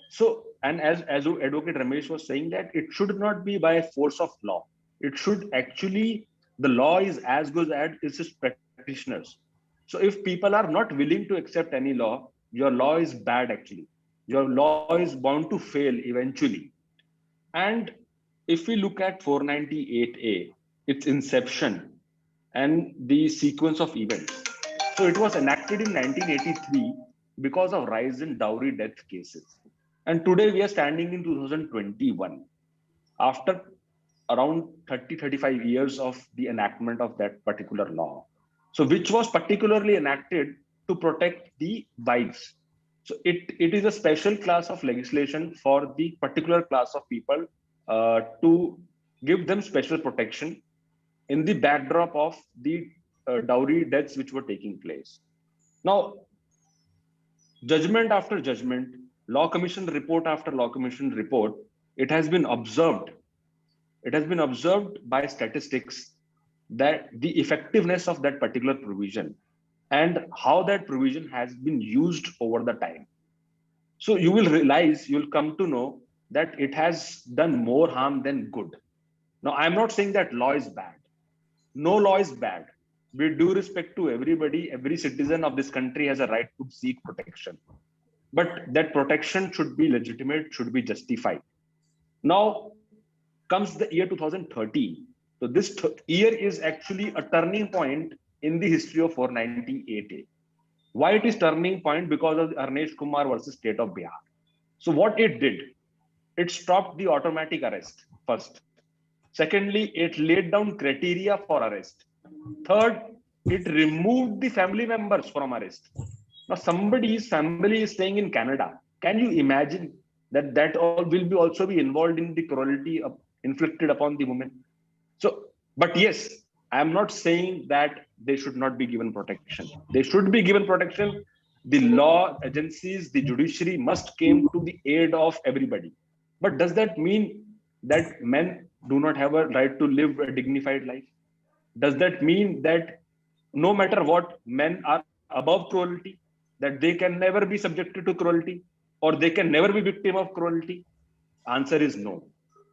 So, and as Advocate Ramesh was saying that it should not be by force of law. It should actually, the law is as good as its practitioners. So if people are not willing to accept any law, your law is bad actually. Your law is bound to fail eventually. And if we look at 498A, its inception, and the sequence of events. So it was enacted in 1983 because of rise in dowry death cases. And today we are standing in 2021 after around 35 years of the enactment of that particular law. So which was particularly enacted to protect the wives. So it is a special class of legislation for the particular class of people to give them special protection in the backdrop of the dowry deaths which were taking place. Now, judgment after judgment, Law Commission report after Law Commission report, it has been observed by statistics that the effectiveness of that particular provision and how that provision has been used over the time. So you will realize, you'll come to know that it has done more harm than good. Now, I'm not saying that law is bad. No law is bad. With due respect to everybody, every citizen of this country has a right to seek protection. But that protection should be legitimate, should be justified. Now comes the year 2013. So this year is actually a turning point in the history of 498A. Why it is turning point? Because of Ramesh Kumar versus State of Bihar. So what it did, it stopped the automatic arrest first. Secondly, it laid down criteria for arrest. Third, it removed the family members from arrest. Now, somebody's family is staying in Canada. Can you imagine that all will be also be involved in the cruelty inflicted upon the woman? So But yes, I am not saying that they should not be given protection. They should be given protection. The law agencies, the judiciary must come to the aid of everybody. But does that mean that men do not have a right to live a dignified life? Does that mean that no matter what, men are above cruelty, that they can never be subjected to cruelty, or they can never be victim of cruelty? Answer is no.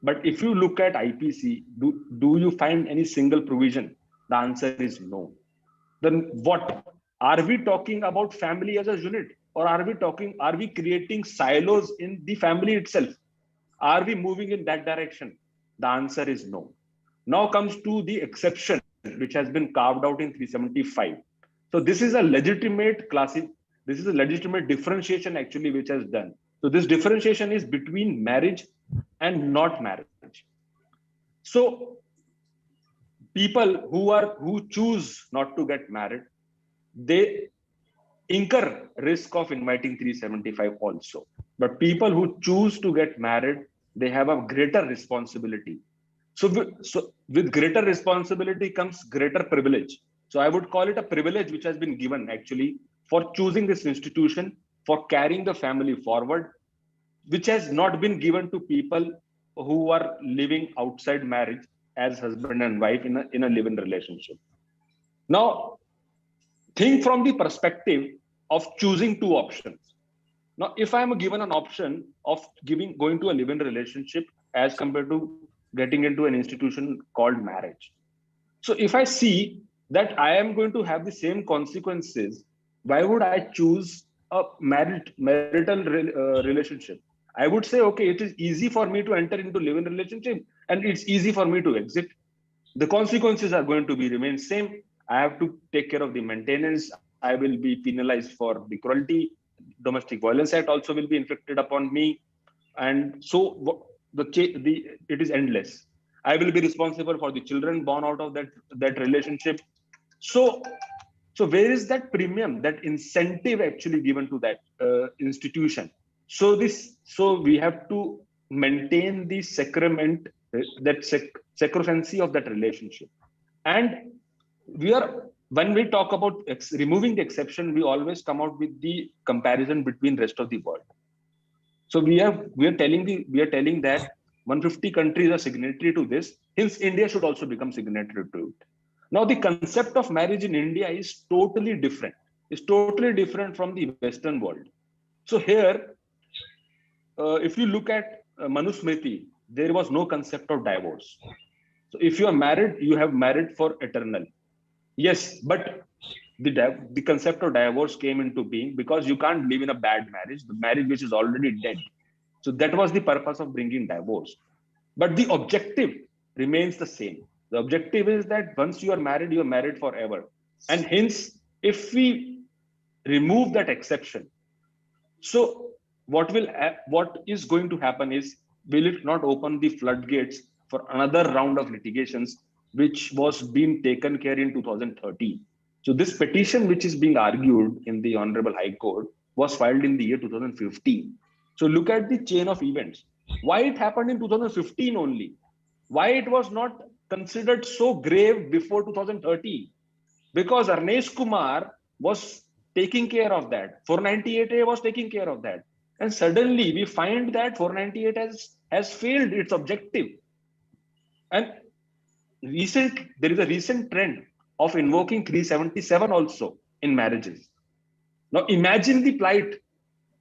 But if you look at IPC, do you find any single provision? The answer is no. Then what? Are we talking about family as a unit? Or are we creating silos in the family itself? Are we moving in that direction? The answer is no. Now comes to the exception, which has been carved out in 375. So this is a legitimate this is a legitimate differentiation actually, which has done. So this differentiation is between marriage and not marriage. So people who choose not to get married, they incur risk of inviting 375 also. But people who choose to get married, they have a greater responsibility. So with greater responsibility comes greater privilege. So I would call it a privilege which has been given actually for choosing this institution, for carrying the family forward, which has not been given to people who are living outside marriage as husband and wife in a live-in relationship. Now, think from the perspective of choosing two options. Now, if I am given an option of going to a live-in relationship as compared to getting into an institution called marriage. So if I see that I am going to have the same consequences, why would I choose a marital relationship? I would say, okay, it is easy for me to enter into live-in relationship and it's easy for me to exit. The consequences are going to be remain same. I have to take care of the maintenance. I will be penalized for the cruelty. Domestic Violence Act also will be inflicted upon me. And so it is endless. I will be responsible for the children born out of that relationship. So where is that premium, that incentive actually given to that institution? So we have to maintain the sacrament, that sacrosancy of that relationship. And when we talk about removing the exception, we always come out with the comparison between rest of the world. So we are telling that 150 countries are signatory to this. Hence, India should also become signatory to it. Now, the concept of marriage in India is totally different. It's totally different from the Western world. So here, if you look at Manusmriti, there was no concept of divorce. So if you are married, you have married for eternal. Yes, but the concept of divorce came into being because you can't live in a bad marriage, the marriage which is already dead. So that was the purpose of bringing divorce. But the objective remains the same. The objective is that once you are married forever. And hence, if we remove that exception, so what is going to happen is, will it not open the floodgates for another round of litigations, which was being taken care in 2013? So this petition, which is being argued in the Honorable High Court, was filed in the year 2015. So look at the chain of events. Why it happened in 2015 only? Why it was not considered so grave before 2013? Because Ramesh Kumar was taking care of that. 498A was taking care of that. And suddenly we find that 498 has failed its objective. And there is a recent trend of invoking 377 also in marriages. Now imagine the plight.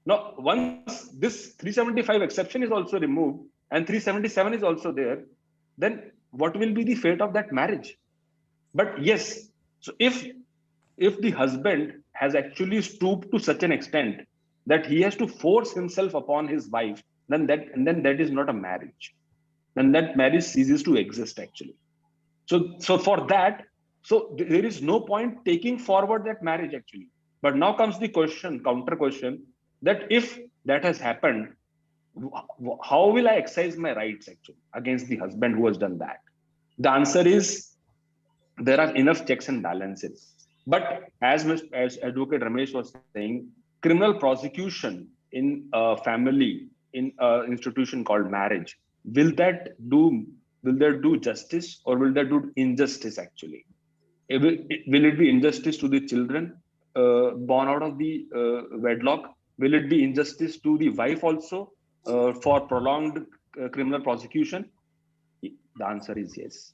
Now, once this 375 exception is also removed and 377 is also there, then what will be the fate of that marriage? But yes, so if the husband has actually stooped to such an extent that he has to force himself upon his wife, then that is not a marriage. Then that marriage ceases to exist actually. So for that, so there is no point taking forward that marriage actually. But now comes the counter question, that if that has happened, how will I exercise my rights actually against the husband who has done that? The answer is, there are enough checks and balances. But as Advocate Ramesh was saying, criminal prosecution in a family, in an institution called marriage, will that do will they do justice or will they do injustice actually? Will it be injustice to the children born out of the wedlock? Will it be injustice to the wife also for prolonged criminal prosecution? The answer is yes.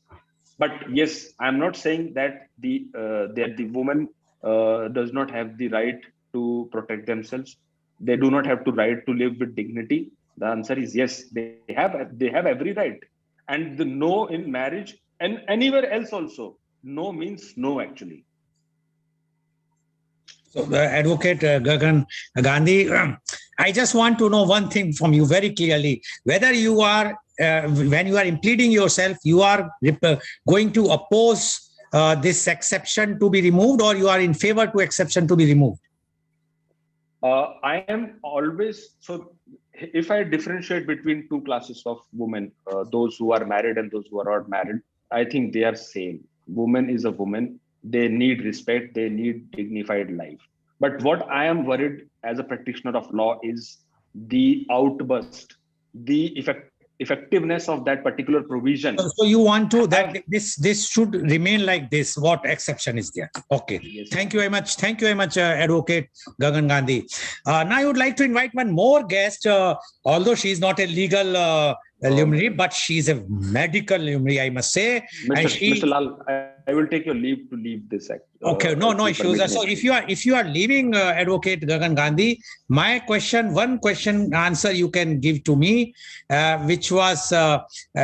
But yes, I'm not saying that the woman does not have the right to protect themselves. They do not have the right to live with dignity. The answer is yes. They have every right. And the no in marriage and anywhere else also, no means no actually. So, Advocate Gagan Gandhi, I just want to know one thing from you very clearly: whether you are, when you are pleading yourself, you are going to oppose this exception to be removed, or you are in favor to exception to be removed? I am always, so if I differentiate between two classes of women, those who are married and those who are not married, I think they are same. Woman is a woman. They need respect. They need dignified life. But what I am worried as a practitioner of law is the outburst, the effectiveness of that particular provision. So you want to that this should remain like this? What exception is there? Okay. Yes. Thank you very much. Thank you very much, Advocate Gagan Gandhi. Now I would like to invite one more guest, although she is not a legal luminary, but she is a medical luminary, I must say. Mr. Lal, I will take your leave to leave this act. Okay, no issues. So if you are leaving, Advocate Gagan Gandhi, my question, one question answer you can give to me, which was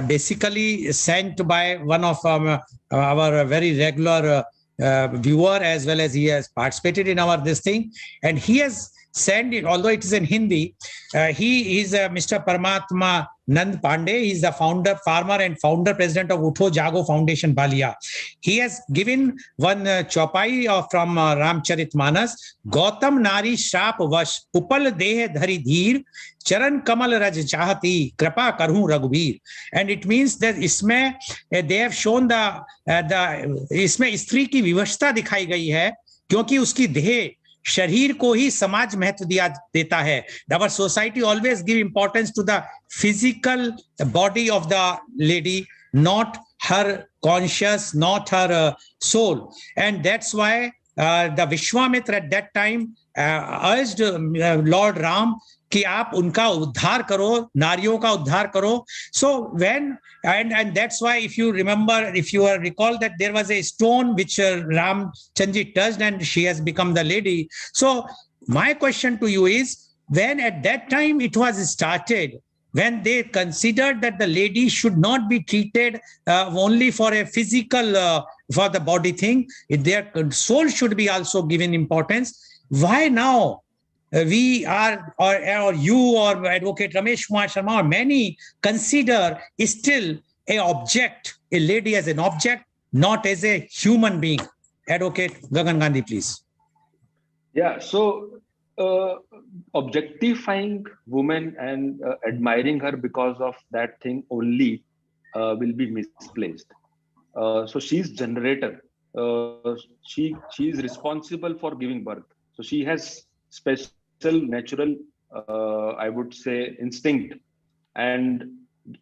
basically sent by one of our very regular viewer, as well as he has participated in our this thing, and he has sent it, although it is in Hindi. He is Mr. Paramatma Nand Pandey. He is the farmer and founder president of Utho Jago Foundation, Balia. He has given one chaupai from Ramcharitmanas. Gautam Nari Shrap Vash Upal Deh Dhari Dheer Charan Kamal Raj Chahati Krapa Karhu Raghubir. And it means that इसमें they have shown the इसमें स्त्री की विवशता दिखाई गई है, क्योंकि उसकी देह शरीर को ही समाज महत्व देता है. Our society always give importance to the physical body of the lady, not her conscience, not her soul. And that's why the Vishwamitra at that time urged Lord Ram कि आप उनका उद्धार करो, नारियों का उद्धार करो. So when and that's why, if you remember, if you recall, that there was a stone which Ram Chandji touched and she has become the lady. So my question to you is, when at that time it was started, when they considered that the lady should not be treated only for a physical, for the body thing, their soul should be also given importance. Why now we are, or you or Advocate Ramesh Kumar Sharma or many consider still a object, a lady as an object, not as a human being? Advocate Gagan Gandhi, please. Yeah, so objectifying women and admiring her because of that thing only will be misplaced. So she's generator. She is responsible for giving birth. So she has special natural, I would say, instinct, and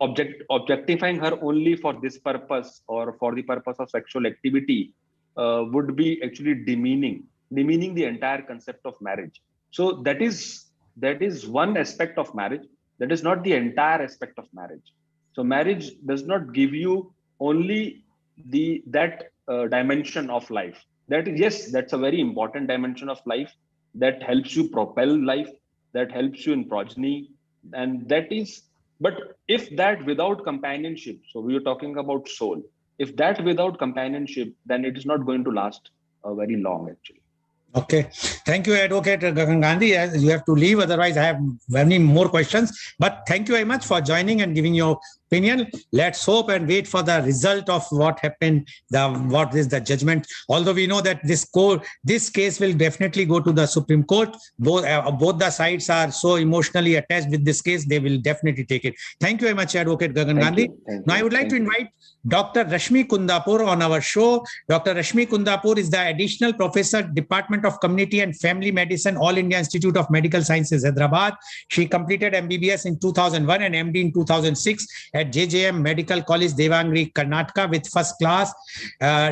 objectifying her only for this purpose or for the purpose of sexual activity would be actually demeaning the entire concept of marriage. So that is one aspect of marriage. That is not the entire aspect of marriage. So marriage does not give you only that dimension of life. That is, yes, that's a very important dimension of life that helps you propel life, that helps you in progeny, and that is, but if that without companionship, so we are talking about soul, if that without companionship, then it is not going to last very long actually. Okay. Thank you, Advocate Gagan Gandhi. You have to leave, otherwise I have many more questions. But thank you very much for joining and giving your opinion. Let's hope and wait for the result of what happened, what is the judgment. Although we know that this case will definitely go to the Supreme Court. Both the sides are so emotionally attached with this case, they will definitely take it. Thank you very much, Advocate Gagan Gandhi. Now I would like to invite Dr. Rashmi Kundapur on our show. Dr. Rashmi Kundapur is the Additional Professor, Department of Community and Family Medicine, All India Institute of Medical Sciences, Hyderabad. She completed MBBS in 2001 and MD in 2006 at at JJM Medical College, Devangri, Karnataka with first class.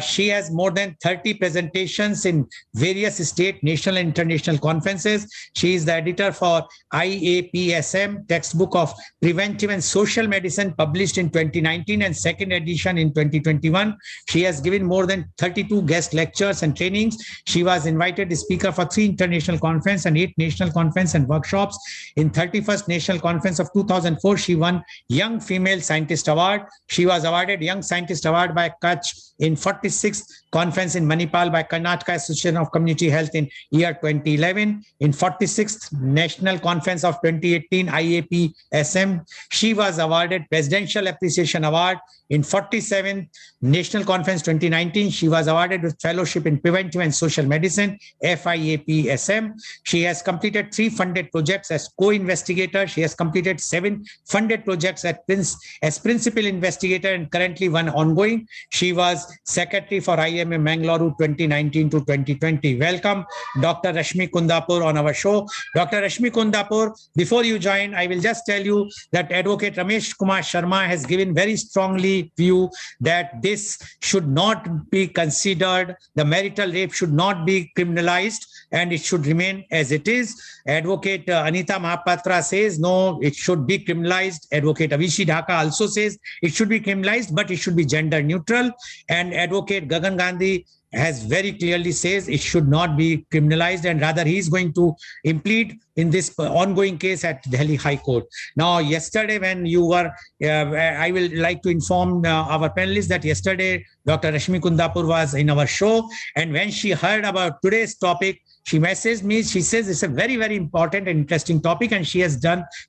She has more than 30 presentations in various state, national and international conferences. She is the editor for IAPSM, textbook of preventive and social medicine, published in 2019 and second edition in 2021. She has given more than 32 guest lectures and trainings. She was invited speaker for 3 international conferences and 8 national conferences and workshops. In 31st National Conference of 2004, she won Young Female Scientist Award. She was awarded Young Scientist Award by Kutch in 46th Conference in Manipal by Karnataka Association of Community Health in year 2011. In 46th National Conference of 2018 IAPSM, she was awarded Presidential Appreciation Award. In 47th National Conference 2019, she was awarded with Fellowship in Preventive and Social Medicine, FIAPSM. She has completed 3 funded projects as co-investigator. She has completed 7 funded projects as principal investigator and currently 1 ongoing. She was secretary for IMA Mangalore 2019 to 2020. Welcome, Dr. Rashmi Kundapur on our show. Dr. Rashmi Kundapur, before you join, I will just tell you that Advocate Ramesh Kumar Sharma has given very strongly view that this should not be considered, the marital rape should not be criminalized and it should remain as it is. Advocate Anita Mahapatra says no, it should be criminalized. Advocate Avishi Dhaka also says it should be criminalized, but it should be gender neutral. And Advocate Gagan Gandhi has very clearly says it should not be criminalized, and rather he is going to implead in this ongoing case at Delhi High Court. Now, yesterday when you were, I will like to inform our panelists that yesterday Dr. Rashmi Kundapur was in our show, and when she heard about today's topic, she messaged me. She says it's a very, very important and interesting topic, and she has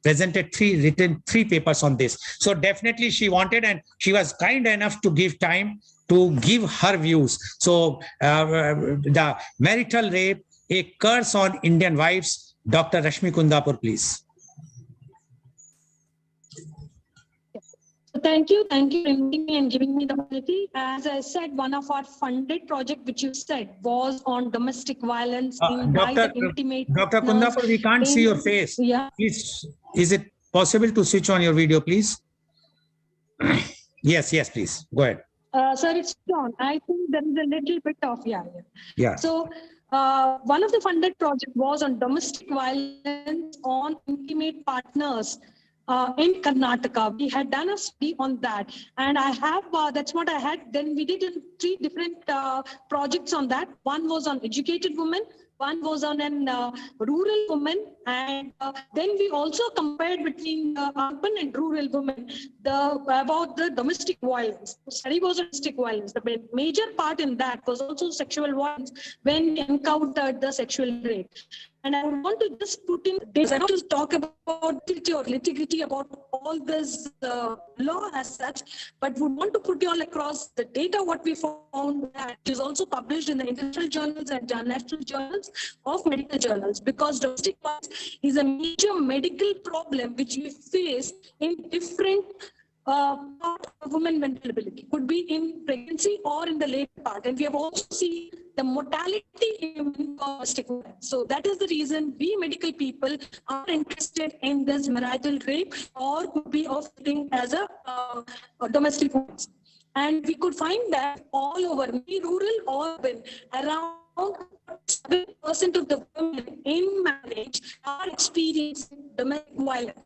written 3 papers on this. So definitely she wanted, and she was kind enough to give time to give her views. So the marital rape, a curse on Indian wives. Dr. Rashmi Kundapur, please. Thank you for inviting me and giving me the opportunity. As I said, one of our funded project, which you said, was on domestic violence Dr. Kundapur, we can't see your face. Yeah. Please, is it possible to switch on your video, please? Yes, please. Go ahead. Sir, it's on. I think there is a little bit of, Yeah. So one of the funded project was on domestic violence on intimate partners in Karnataka. We had done a study on that, and I have, that's what I had. Then we did 3 different projects on that. One was on educated women, one was on a rural woman, and then we also compared between urban and rural women about the domestic violence. The study was on domestic violence. The major part in that was also sexual violence when we encountered the sexual rape. And I would want to just put in this, I don't just talk about litigity about all this law as such, but would want to put you all across the data what we found that is also published in the international journals and national journals of medical journals, because domestic violence is a major medical problem which we face in different part of women mental ability. Could be in pregnancy or in the late part. And we have also seen the mortality in domestic violence. So that is the reason we medical people are interested in this marital rape, or could be of thing as a domestic violence. And we could find that all over, rural or urban, around 7% of the women in marriage are experiencing domestic violence.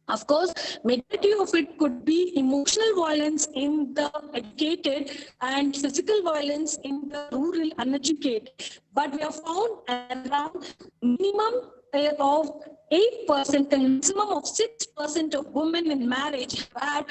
Of course, majority of it could be emotional violence in the educated and physical violence in the rural uneducated. But we have found around minimum of 8% and maximum of 6% of women in marriage had